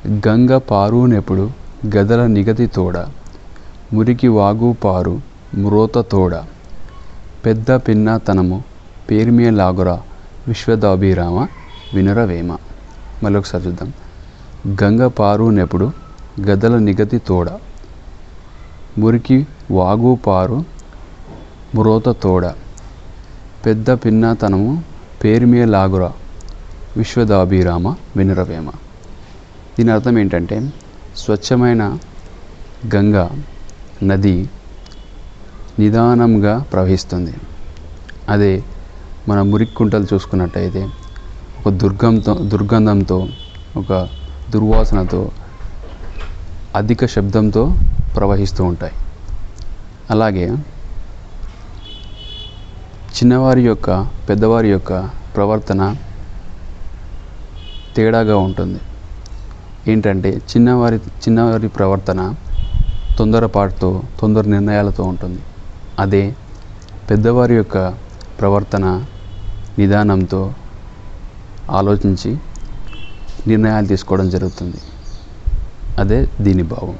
గంగ పారునెప్పుడు గదల నిగతి తోడ, మురికి వాగు పారు మ్రోత తోడ, పెద్ద పిన్నతనము పేర్మియ లాగుర విశ్వదాభిరామ వినురవేమ. మళ్ళొకసారి చూద్దాం. గంగ పారునెప్పుడు గదల నిగతి తోడ, మురికి వాగు పారు మ్రోత తోడ, పెద్ద పిన్నతనము పేర్మియ లాగుర విశ్వదాభిరామ వినురవేమ. దీని అర్థం ఏంటంటే, స్వచ్ఛమైన గంగా నది నిదానంగా ప్రవహిస్తుంది. అదే మన మురికి కుంటలు చూసుకున్నట్టయితే ఒక దుర్గంధంతో, ఒక దుర్వాసనతో, అధిక శబ్దంతో ప్రవహిస్తూ ఉంటాయి. అలాగే పెద్దవారి యొక్క ప్రవర్తన తేడాగా ఉంటుంది. ఏంటంటే చిన్నవారి ప్రవర్తన తొందరపాటుతో, తొందర నిర్ణయాలతో ఉంటుంది. అదే పెద్దవారి యొక్క ప్రవర్తన నిదానంతో ఆలోచించి నిర్ణయాలు తీసుకోవడం జరుగుతుంది. అదే దీని భావం.